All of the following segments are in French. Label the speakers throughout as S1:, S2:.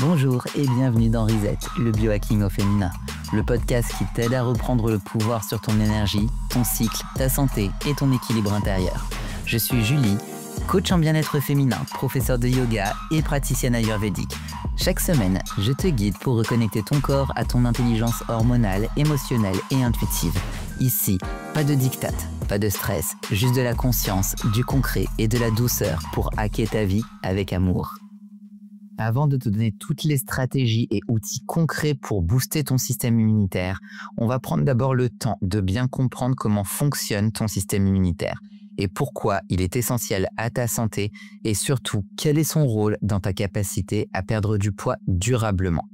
S1: Bonjour et bienvenue dans Reset, le biohacking au féminin, le podcast qui t'aide à reprendre le pouvoir sur ton énergie, ton cycle, ta santé et ton équilibre intérieur. Je suis Julie, coach en bien-être féminin, professeur de yoga et praticienne ayurvédique. Chaque semaine, je te guide pour reconnecter ton corps à ton intelligence hormonale, émotionnelle et intuitive. Ici, pas de diktat, pas de stress, juste de la conscience, du concret et de la douceur pour hacker ta vie avec amour. Avant de te donner toutes les stratégies et outils concrets pour booster ton système immunitaire, on va prendre d'abord le temps de bien comprendre comment fonctionne ton système immunitaire et pourquoi il est essentiel à ta santé et surtout quel est son rôle dans ta capacité à perdre du poids durablement.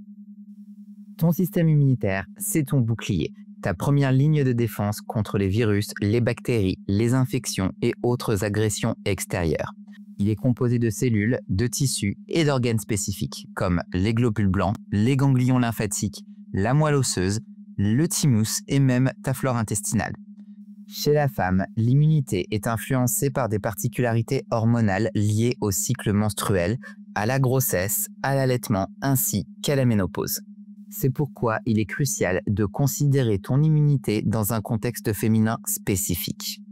S1: Ton système immunitaire, c'est ton bouclier, ta première ligne de défense contre les virus, les bactéries, les infections et autres agressions extérieures. Il est composé de cellules, de tissus et d'organes spécifiques, comme les globules blancs, les ganglions lymphatiques, la moelle osseuse, le thymus et même ta flore intestinale. Chez la femme, l'immunité est influencée par des particularités hormonales liées au cycle menstruel, à la grossesse, à l'allaitement ainsi qu'à la ménopause. C'est pourquoi il est crucial de considérer ton immunité dans un contexte féminin spécifique.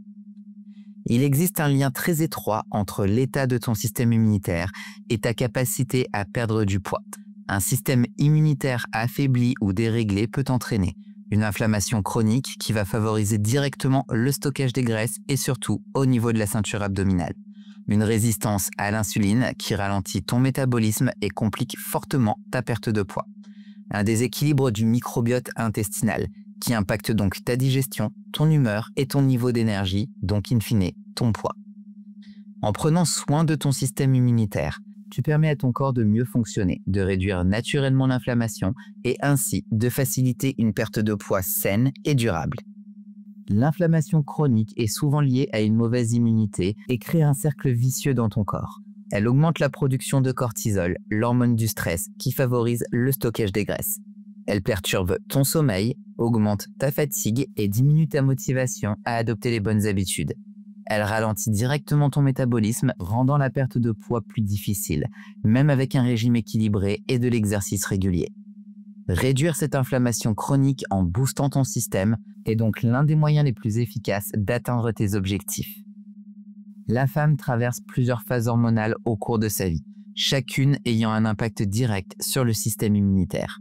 S1: Il existe un lien très étroit entre l'état de ton système immunitaire et ta capacité à perdre du poids. Un système immunitaire affaibli ou déréglé peut entraîner une inflammation chronique qui va favoriser directement le stockage des graisses et surtout au niveau de la ceinture abdominale. Une résistance à l'insuline qui ralentit ton métabolisme et complique fortement ta perte de poids. Un déséquilibre du microbiote intestinal qui impacte donc ta digestion, ton humeur et ton niveau d'énergie, donc in fine, ton poids. En prenant soin de ton système immunitaire, tu permets à ton corps de mieux fonctionner, de réduire naturellement l'inflammation et ainsi de faciliter une perte de poids saine et durable. L'inflammation chronique est souvent liée à une mauvaise immunité et crée un cercle vicieux dans ton corps. Elle augmente la production de cortisol, l'hormone du stress qui favorise le stockage des graisses. Elle perturbe ton sommeil, augmente ta fatigue et diminue ta motivation à adopter les bonnes habitudes. Elle ralentit directement ton métabolisme, rendant la perte de poids plus difficile, même avec un régime équilibré et de l'exercice régulier. Réduire cette inflammation chronique en boostant ton système est donc l'un des moyens les plus efficaces d'atteindre tes objectifs. La femme traverse plusieurs phases hormonales au cours de sa vie, chacune ayant un impact direct sur le système immunitaire.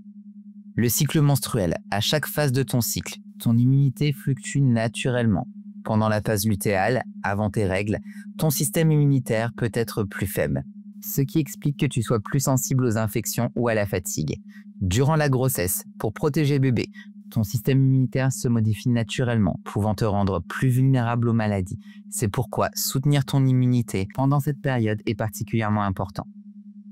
S1: Le cycle menstruel, à chaque phase de ton cycle, ton immunité fluctue naturellement. Pendant la phase lutéale, avant tes règles, ton système immunitaire peut être plus faible, ce qui explique que tu sois plus sensible aux infections ou à la fatigue. Durant la grossesse, pour protéger bébé, ton système immunitaire se modifie naturellement, pouvant te rendre plus vulnérable aux maladies. C'est pourquoi soutenir ton immunité pendant cette période est particulièrement important.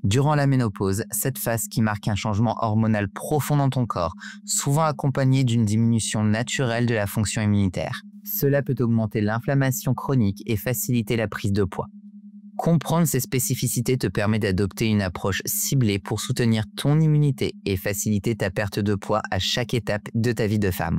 S1: Durant la ménopause, cette phase qui marque un changement hormonal profond dans ton corps, souvent accompagné d'une diminution naturelle de la fonction immunitaire. Cela peut augmenter l'inflammation chronique et faciliter la prise de poids. Comprendre ces spécificités te permet d'adopter une approche ciblée pour soutenir ton immunité et faciliter ta perte de poids à chaque étape de ta vie de femme.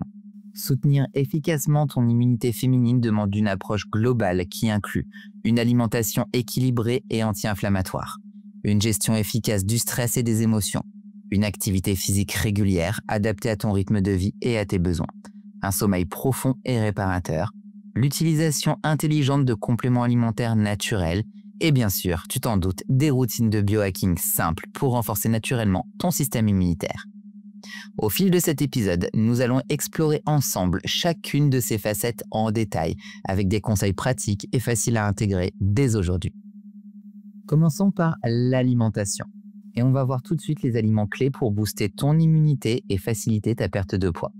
S1: Soutenir efficacement ton immunité féminine demande une approche globale qui inclut une alimentation équilibrée et anti-inflammatoire, une gestion efficace du stress et des émotions, une activité physique régulière adaptée à ton rythme de vie et à tes besoins, un sommeil profond et réparateur, l'utilisation intelligente de compléments alimentaires naturels et bien sûr, tu t'en doutes, des routines de biohacking simples pour renforcer naturellement ton système immunitaire. Au fil de cet épisode, nous allons explorer ensemble chacune de ces facettes en détail avec des conseils pratiques et faciles à intégrer dès aujourd'hui. Commençons par l'alimentation. Et on va voir tout de suite les aliments clés pour booster ton immunité et faciliter ta perte de poids.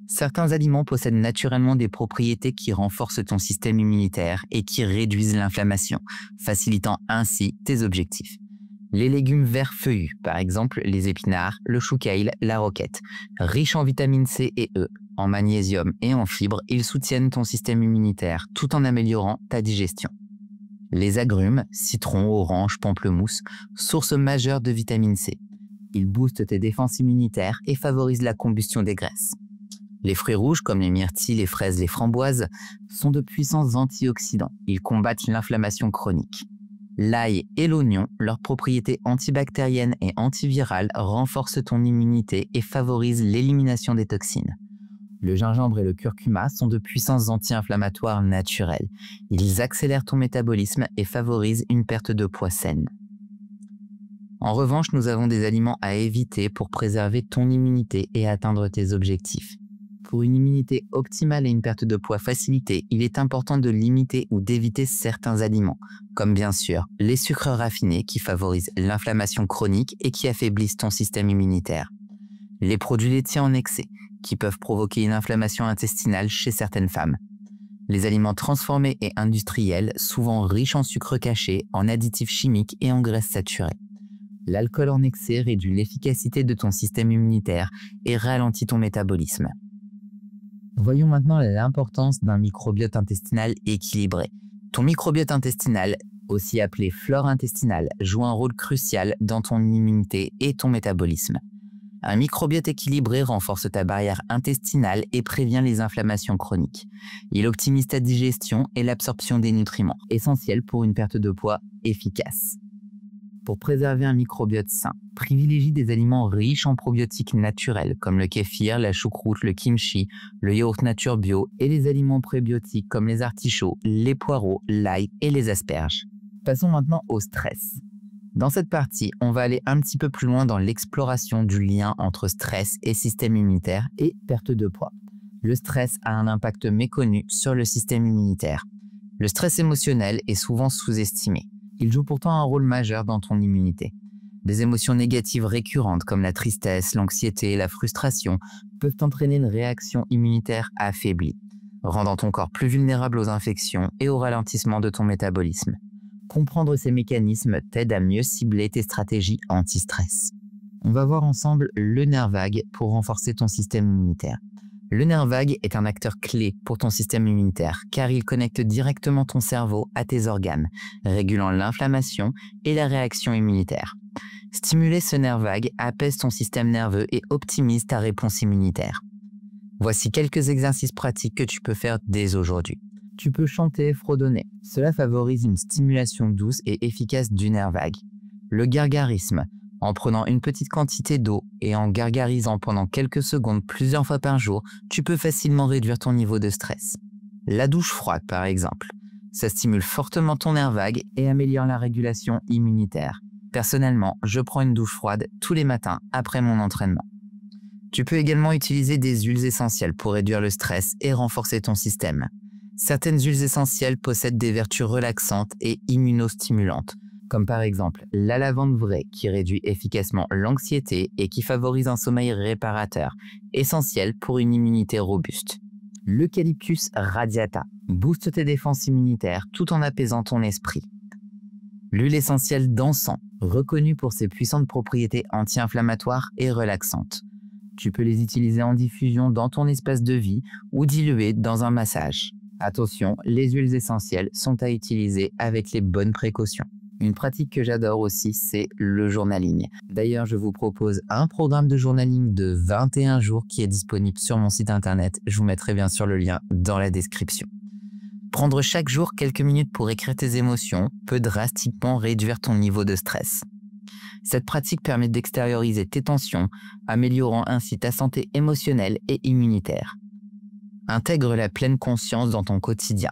S1: Certains aliments possèdent naturellement des propriétés qui renforcent ton système immunitaire et qui réduisent l'inflammation, facilitant ainsi tes objectifs. Les légumes verts feuillus, par exemple les épinards, le chou kale, la roquette, riches en vitamine C et E, en magnésium et en fibres, ils soutiennent ton système immunitaire tout en améliorant ta digestion. Les agrumes, citron, orange, pamplemousse, source majeure de vitamine C. Ils boostent tes défenses immunitaires et favorisent la combustion des graisses. Les fruits rouges comme les myrtilles, les fraises, les framboises sont de puissants antioxydants. Ils combattent l'inflammation chronique. L'ail et l'oignon, leurs propriétés antibactériennes et antivirales renforcent ton immunité et favorisent l'élimination des toxines. Le gingembre et le curcuma sont de puissants anti-inflammatoires naturels. Ils accélèrent ton métabolisme et favorisent une perte de poids saine. En revanche, nous avons des aliments à éviter pour préserver ton immunité et atteindre tes objectifs. Pour une immunité optimale et une perte de poids facilitée, il est important de limiter ou d'éviter certains aliments, comme bien sûr les sucres raffinés qui favorisent l'inflammation chronique et qui affaiblissent ton système immunitaire. Les produits laitiers en excès, qui peuvent provoquer une inflammation intestinale chez certaines femmes. Les aliments transformés et industriels, souvent riches en sucre caché, en additifs chimiques et en graisses saturées. L'alcool en excès réduit l'efficacité de ton système immunitaire et ralentit ton métabolisme. Voyons maintenant l'importance d'un microbiote intestinal équilibré. Ton microbiote intestinal, aussi appelé flore intestinale, joue un rôle crucial dans ton immunité et ton métabolisme. Un microbiote équilibré renforce ta barrière intestinale et prévient les inflammations chroniques. Il optimise ta digestion et l'absorption des nutriments, essentiels pour une perte de poids efficace. Pour préserver un microbiote sain, privilégie des aliments riches en probiotiques naturels comme le kéfir, la choucroute, le kimchi, le yaourt nature bio et les aliments prébiotiques comme les artichauts, les poireaux, l'ail et les asperges. Passons maintenant au stress. Dans cette partie, on va aller un petit peu plus loin dans l'exploration du lien entre stress et système immunitaire et perte de poids. Le stress a un impact méconnu sur le système immunitaire. Le stress émotionnel est souvent sous-estimé. Il joue pourtant un rôle majeur dans ton immunité. Des émotions négatives récurrentes comme la tristesse, l'anxiété et la frustration peuvent entraîner une réaction immunitaire affaiblie, rendant ton corps plus vulnérable aux infections et au ralentissement de ton métabolisme. Comprendre ces mécanismes t'aide à mieux cibler tes stratégies anti-stress. On va voir ensemble le nerf vague pour renforcer ton système immunitaire. Le nerf vague est un acteur clé pour ton système immunitaire car il connecte directement ton cerveau à tes organes, régulant l'inflammation et la réaction immunitaire. Stimuler ce nerf vague apaise ton système nerveux et optimise ta réponse immunitaire. Voici quelques exercices pratiques que tu peux faire dès aujourd'hui. Tu peux chanter et fredonner. Cela favorise une stimulation douce et efficace du nerf vague. Le gargarisme. En prenant une petite quantité d'eau et en gargarisant pendant quelques secondes plusieurs fois par jour, tu peux facilement réduire ton niveau de stress. La douche froide, par exemple. Ça stimule fortement ton nerf vague et améliore la régulation immunitaire. Personnellement, je prends une douche froide tous les matins après mon entraînement. Tu peux également utiliser des huiles essentielles pour réduire le stress et renforcer ton système. Certaines huiles essentielles possèdent des vertus relaxantes et immunostimulantes, comme par exemple la lavande vraie qui réduit efficacement l'anxiété et qui favorise un sommeil réparateur, essentiel pour une immunité robuste. L'eucalyptus radiata booste tes défenses immunitaires tout en apaisant ton esprit. L'huile essentielle d'encens, reconnue pour ses puissantes propriétés anti-inflammatoires et relaxantes. Tu peux les utiliser en diffusion dans ton espace de vie ou diluées dans un massage. Attention, les huiles essentielles sont à utiliser avec les bonnes précautions. Une pratique que j'adore aussi, c'est le journaling. D'ailleurs, je vous propose un programme de journaling de 21 jours qui est disponible sur mon site internet. Je vous mettrai bien sûr le lien dans la description. Prendre chaque jour quelques minutes pour écrire tes émotions peut drastiquement réduire ton niveau de stress. Cette pratique permet d'extérioriser tes tensions, améliorant ainsi ta santé émotionnelle et immunitaire. Intègre la pleine conscience dans ton quotidien.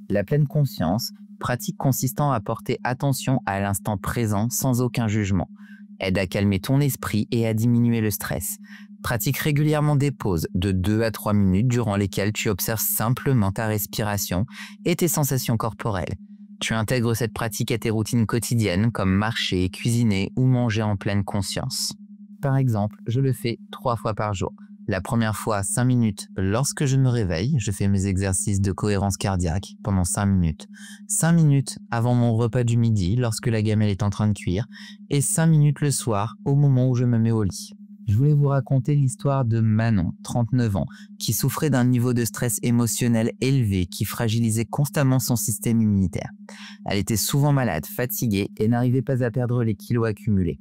S1: La pleine conscience, pratique consistant à porter attention à l'instant présent sans aucun jugement, aide à calmer ton esprit et à diminuer le stress. Pratique régulièrement des pauses de 2 à 3 minutes durant lesquelles tu observes simplement ta respiration et tes sensations corporelles. Tu intègres cette pratique à tes routines quotidiennes comme marcher, cuisiner ou manger en pleine conscience. Par exemple, je le fais 3 fois par jour. La première fois, 5 minutes lorsque je me réveille, je fais mes exercices de cohérence cardiaque pendant 5 minutes. 5 minutes avant mon repas du midi lorsque la gamelle est en train de cuire et 5 minutes le soir au moment où je me mets au lit. Je voulais vous raconter l'histoire de Manon, 39 ans, qui souffrait d'un niveau de stress émotionnel élevé qui fragilisait constamment son système immunitaire. Elle était souvent malade, fatiguée et n'arrivait pas à perdre les kilos accumulés.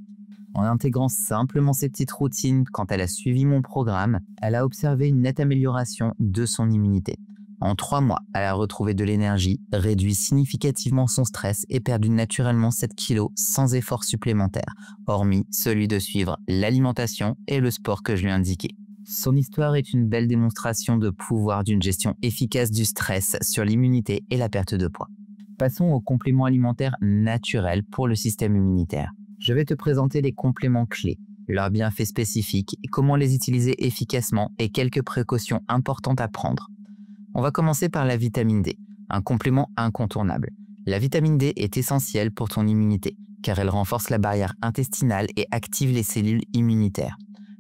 S1: En intégrant simplement ces petites routines quand elle a suivi mon programme, elle a observé une nette amélioration de son immunité. En 3 mois, elle a retrouvé de l'énergie, réduit significativement son stress et perdu naturellement 7 kilos sans effort supplémentaire, hormis celui de suivre l'alimentation et le sport que je lui ai indiqué. Son histoire est une belle démonstration de pouvoir d'une gestion efficace du stress sur l'immunité et la perte de poids. Passons aux compléments alimentaires naturels pour le système immunitaire. Je vais te présenter les compléments clés, leurs bienfaits spécifiques, comment les utiliser efficacement et quelques précautions importantes à prendre. On va commencer par la vitamine D, un complément incontournable. La vitamine D est essentielle pour ton immunité, car elle renforce la barrière intestinale et active les cellules immunitaires.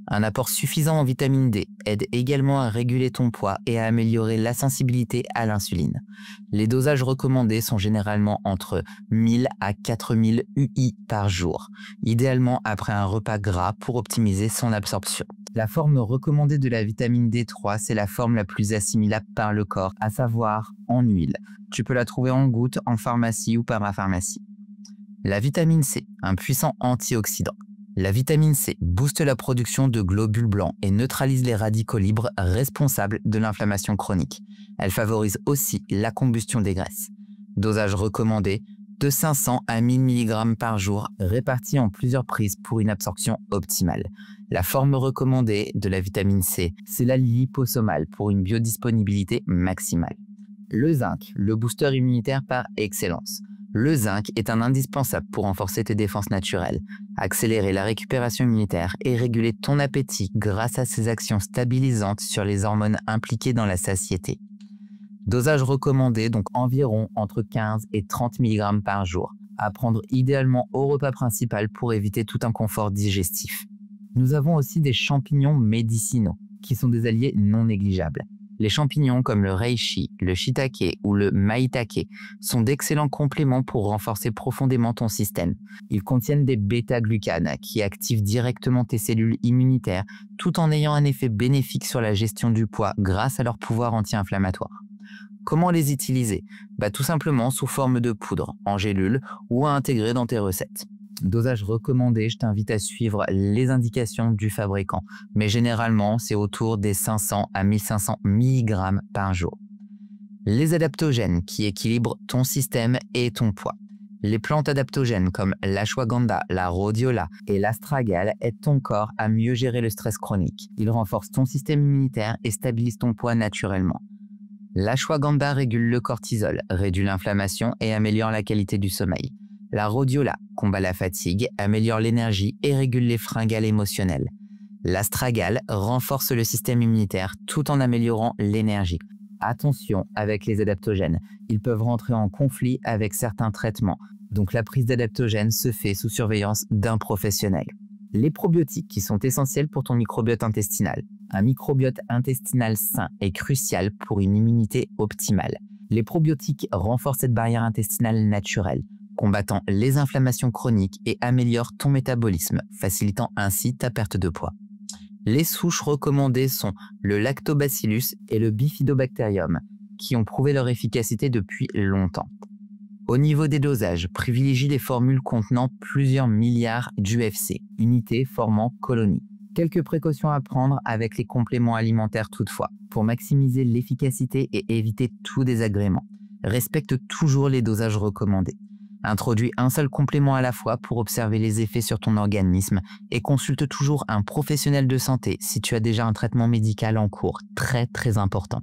S1: Un apport suffisant en vitamine D aide également à réguler ton poids et à améliorer la sensibilité à l'insuline. Les dosages recommandés sont généralement entre 1000 à 4000 UI par jour, idéalement après un repas gras pour optimiser son absorption. La forme recommandée de la vitamine D3, c'est la forme la plus assimilable par le corps, à savoir en huile. Tu peux la trouver en gouttes, en pharmacie ou parapharmacie. La vitamine C, un puissant antioxydant. La vitamine C booste la production de globules blancs et neutralise les radicaux libres responsables de l'inflammation chronique. Elle favorise aussi la combustion des graisses. Dosage recommandé de 500 à 1000 mg par jour, répartis en plusieurs prises pour une absorption optimale. La forme recommandée de la vitamine C, c'est la liposomale pour une biodisponibilité maximale. Le zinc, le booster immunitaire par excellence. Le zinc est un indispensable pour renforcer tes défenses naturelles, accélérer la récupération immunitaire et réguler ton appétit grâce à ses actions stabilisantes sur les hormones impliquées dans la satiété. Dosage recommandé donc environ entre 15 et 30 mg par jour, à prendre idéalement au repas principal pour éviter tout inconfort digestif. Nous avons aussi des champignons médicinaux, qui sont des alliés non négligeables. Les champignons comme le reishi, le shiitake ou le maitake sont d'excellents compléments pour renforcer profondément ton système. Ils contiennent des bêta-glucanes qui activent directement tes cellules immunitaires tout en ayant un effet bénéfique sur la gestion du poids grâce à leur pouvoir anti-inflammatoire. Comment les utiliser? Tout simplement sous forme de poudre, en gélule ou à intégrer dans tes recettes. Dosage recommandé, je t'invite à suivre les indications du fabricant, mais généralement c'est autour des 500 à 1500 mg par jour. Les adaptogènes qui équilibrent ton système et ton poids. Les plantes adaptogènes comme l'ashwagandha, la rhodiola et l'astragale aident ton corps à mieux gérer le stress chronique. Ils renforcent ton système immunitaire et stabilisent ton poids naturellement. L'ashwagandha régule le cortisol, réduit l'inflammation et améliore la qualité du sommeil. La rhodiola combat la fatigue, améliore l'énergie et régule les fringales émotionnelles. L'astragale renforce le système immunitaire tout en améliorant l'énergie. Attention avec les adaptogènes, ils peuvent rentrer en conflit avec certains traitements, donc la prise d'adaptogènes se fait sous surveillance d'un professionnel. Les probiotiques qui sont essentiels pour ton microbiote intestinal. Un microbiote intestinal sain est crucial pour une immunité optimale. Les probiotiques renforcent cette barrière intestinale naturelle, combattant les inflammations chroniques et améliorent ton métabolisme, facilitant ainsi ta perte de poids. Les souches recommandées sont le Lactobacillus et le Bifidobacterium, qui ont prouvé leur efficacité depuis longtemps. Au niveau des dosages, privilégie les formules contenant plusieurs milliards d'UFC, unités formant colonies. Quelques précautions à prendre avec les compléments alimentaires toutefois, pour maximiser l'efficacité et éviter tout désagrément. Respecte toujours les dosages recommandés. Introduis un seul complément à la fois pour observer les effets sur ton organisme et consulte toujours un professionnel de santé si tu as déjà un traitement médical en cours, très important.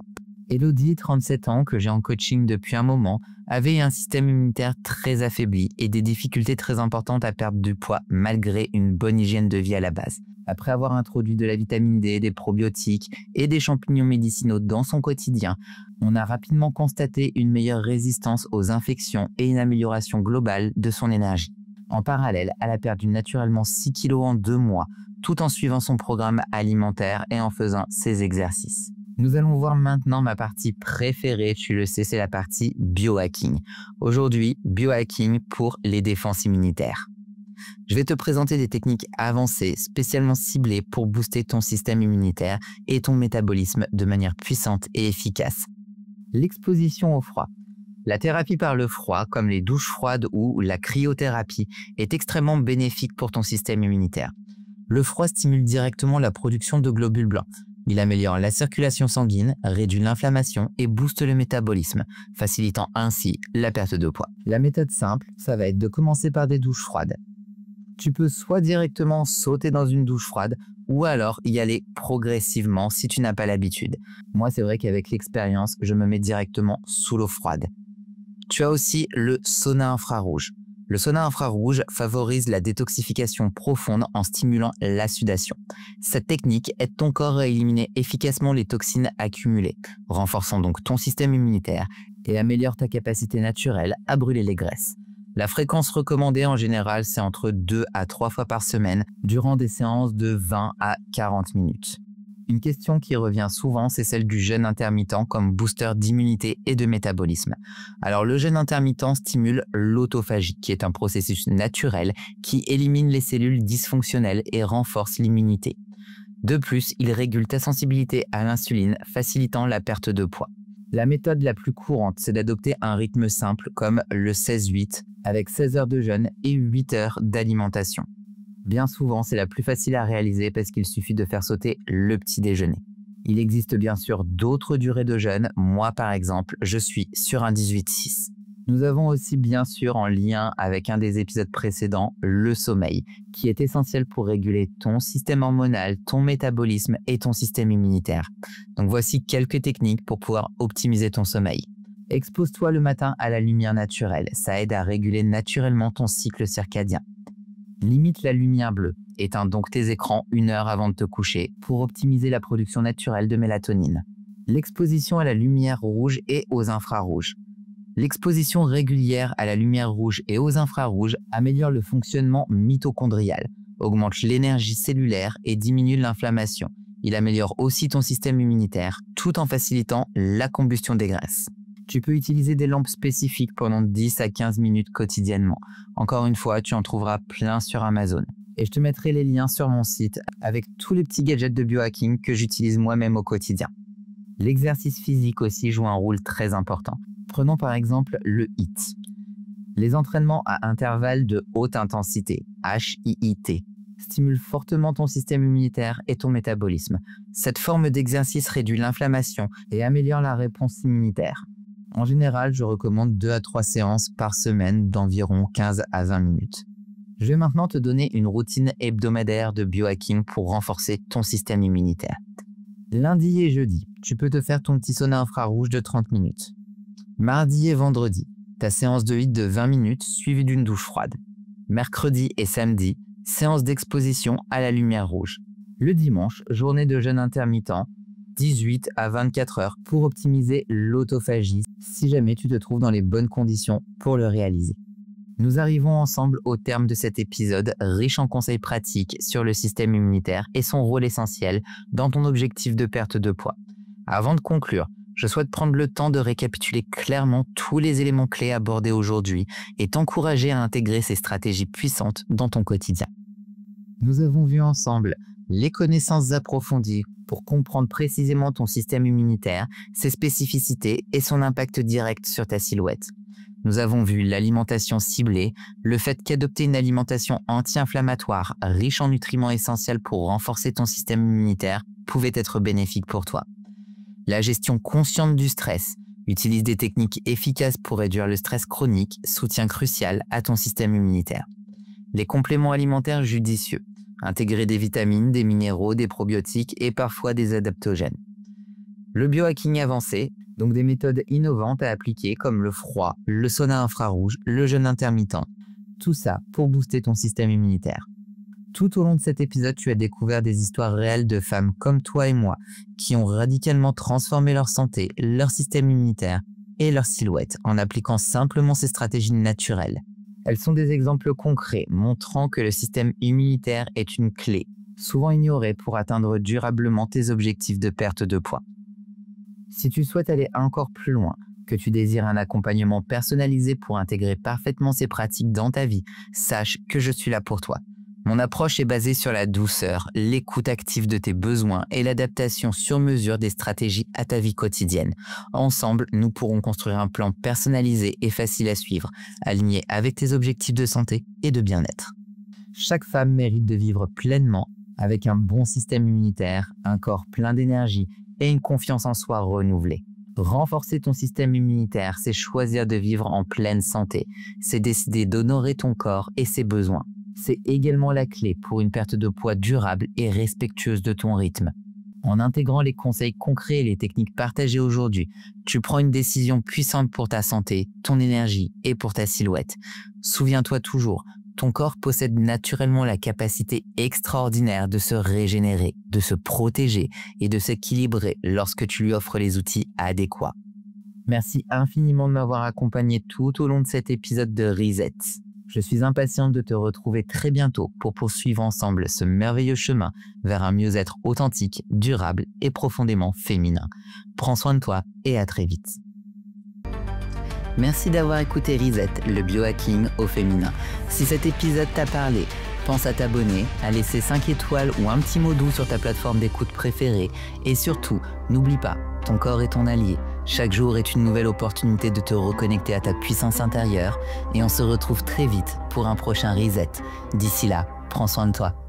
S1: Elodie, 37 ans, que j'ai en coaching depuis un moment, avait un système immunitaire très affaibli et des difficultés très importantes à perdre du poids malgré une bonne hygiène de vie à la base. Après avoir introduit de la vitamine D, des probiotiques et des champignons médicinaux dans son quotidien, on a rapidement constaté une meilleure résistance aux infections et une amélioration globale de son énergie. En parallèle, elle a perdu naturellement 6 kg en 2 mois, tout en suivant son programme alimentaire et en faisant ses exercices. Nous allons voir maintenant ma partie préférée, tu le sais, c'est la partie biohacking. Aujourd'hui, biohacking pour les défenses immunitaires. Je vais te présenter des techniques avancées, spécialement ciblées pour booster ton système immunitaire et ton métabolisme de manière puissante et efficace. L'exposition au froid. La thérapie par le froid, comme les douches froides ou la cryothérapie, est extrêmement bénéfique pour ton système immunitaire. Le froid stimule directement la production de globules blancs, Il améliore la circulation sanguine, réduit l'inflammation et booste le métabolisme, facilitant ainsi la perte de poids. La méthode simple, ça va être de commencer par des douches froides. Tu peux soit directement sauter dans une douche froide ou alors y aller progressivement si tu n'as pas l'habitude. Moi, c'est vrai qu'avec l'expérience, je me mets directement sous l'eau froide. Tu as aussi le sauna infrarouge. Le sauna infrarouge favorise la détoxification profonde en stimulant la sudation. Cette technique aide ton corps à éliminer efficacement les toxines accumulées, renforçant donc ton système immunitaire et améliore ta capacité naturelle à brûler les graisses. La fréquence recommandée en général, c'est entre 2 à 3 fois par semaine durant des séances de 20 à 40 minutes. Une question qui revient souvent, c'est celle du jeûne intermittent comme booster d'immunité et de métabolisme. Alors le jeûne intermittent stimule l'autophagie, qui est un processus naturel qui élimine les cellules dysfonctionnelles et renforce l'immunité. De plus, il régule ta sensibilité à l'insuline, facilitant la perte de poids. La méthode la plus courante, c'est d'adopter un rythme simple comme le 16-8, avec 16 heures de jeûne et 8 heures d'alimentation. Bien souvent, c'est la plus facile à réaliser parce qu'il suffit de faire sauter le petit déjeuner. Il existe bien sûr d'autres durées de jeûne. Moi, par exemple, je suis sur un 18-6. Nous avons aussi bien sûr en lien avec un des épisodes précédents, le sommeil, qui est essentiel pour réguler ton système hormonal, ton métabolisme et ton système immunitaire. Donc voici quelques techniques pour pouvoir optimiser ton sommeil. Expose-toi le matin à la lumière naturelle, ça aide à réguler naturellement ton cycle circadien. Limite la lumière bleue. Éteins donc tes écrans 1 heure avant de te coucher pour optimiser la production naturelle de mélatonine. L'exposition à la lumière rouge et aux infrarouges. L'exposition régulière à la lumière rouge et aux infrarouges améliore le fonctionnement mitochondrial, augmente l'énergie cellulaire et diminue l'inflammation. Il améliore aussi ton système immunitaire tout en facilitant la combustion des graisses. Tu peux utiliser des lampes spécifiques pendant 10 à 15 minutes quotidiennement. Encore une fois, tu en trouveras plein sur Amazon. Et je te mettrai les liens sur mon site avec tous les petits gadgets de biohacking que j'utilise moi-même au quotidien. L'exercice physique aussi joue un rôle très important. Prenons par exemple le HIIT. Les entraînements à intervalles de haute intensité, HIIT, stimulent fortement ton système immunitaire et ton métabolisme. Cette forme d'exercice réduit l'inflammation et améliore la réponse immunitaire. En général, je recommande 2 à 3 séances par semaine d'environ 15 à 20 minutes. Je vais maintenant te donner une routine hebdomadaire de biohacking pour renforcer ton système immunitaire. Lundi et jeudi, tu peux te faire ton petit sauna infrarouge de 30 minutes. Mardi et vendredi, ta séance de HIIT de 20 minutes suivie d'une douche froide. Mercredi et samedi, séance d'exposition à la lumière rouge. Le dimanche, journée de jeûne intermittent, 18 à 24 heures pour optimiser l'autophagie si jamais tu te trouves dans les bonnes conditions pour le réaliser. Nous arrivons ensemble au terme de cet épisode riche en conseils pratiques sur le système immunitaire et son rôle essentiel dans ton objectif de perte de poids. Avant de conclure, je souhaite prendre le temps de récapituler clairement tous les éléments clés abordés aujourd'hui et t'encourager à intégrer ces stratégies puissantes dans ton quotidien. Nous avons vu ensemble les connaissances approfondies pour comprendre précisément ton système immunitaire, ses spécificités et son impact direct sur ta silhouette. Nous avons vu l'alimentation ciblée, le fait qu'adopter une alimentation anti-inflammatoire riche en nutriments essentiels pour renforcer ton système immunitaire pouvait être bénéfique pour toi. La gestion consciente du stress, utilise des techniques efficaces pour réduire le stress chronique, soutien crucial à ton système immunitaire. Les compléments alimentaires judicieux, intégrer des vitamines, des minéraux, des probiotiques et parfois des adaptogènes. Le biohacking avancé, donc des méthodes innovantes à appliquer comme le froid, le sauna infrarouge, le jeûne intermittent. Tout ça pour booster ton système immunitaire. Tout au long de cet épisode, tu as découvert des histoires réelles de femmes comme toi et moi qui ont radicalement transformé leur santé, leur système immunitaire et leur silhouette en appliquant simplement ces stratégies naturelles. Elles sont des exemples concrets montrant que le système immunitaire est une clé, souvent ignorée pour atteindre durablement tes objectifs de perte de poids. Si tu souhaites aller encore plus loin, que tu désires un accompagnement personnalisé pour intégrer parfaitement ces pratiques dans ta vie, sache que je suis là pour toi. Mon approche est basée sur la douceur, l'écoute active de tes besoins et l'adaptation sur mesure des stratégies à ta vie quotidienne. Ensemble, nous pourrons construire un plan personnalisé et facile à suivre, aligné avec tes objectifs de santé et de bien-être. Chaque femme mérite de vivre pleinement avec un bon système immunitaire, un corps plein d'énergie et une confiance en soi renouvelée. Renforcer ton système immunitaire, c'est choisir de vivre en pleine santé. C'est décider d'honorer ton corps et ses besoins. C'est également la clé pour une perte de poids durable et respectueuse de ton rythme. En intégrant les conseils concrets et les techniques partagées aujourd'hui, tu prends une décision puissante pour ta santé, ton énergie et pour ta silhouette. Souviens-toi toujours, ton corps possède naturellement la capacité extraordinaire de se régénérer, de se protéger et de s'équilibrer lorsque tu lui offres les outils adéquats. Merci infiniment de m'avoir accompagné tout au long de cet épisode de Reset. Je suis impatiente de te retrouver très bientôt pour poursuivre ensemble ce merveilleux chemin vers un mieux-être authentique, durable et profondément féminin. Prends soin de toi et à très vite. Merci d'avoir écouté Reset, le biohacking au féminin. Si cet épisode t'a parlé, pense à t'abonner, à laisser 5 étoiles ou un petit mot doux sur ta plateforme d'écoute préférée. Et surtout, n'oublie pas, ton corps est ton allié. Chaque jour est une nouvelle opportunité de te reconnecter à ta puissance intérieure et on se retrouve très vite pour un prochain Reset. D'ici là, prends soin de toi.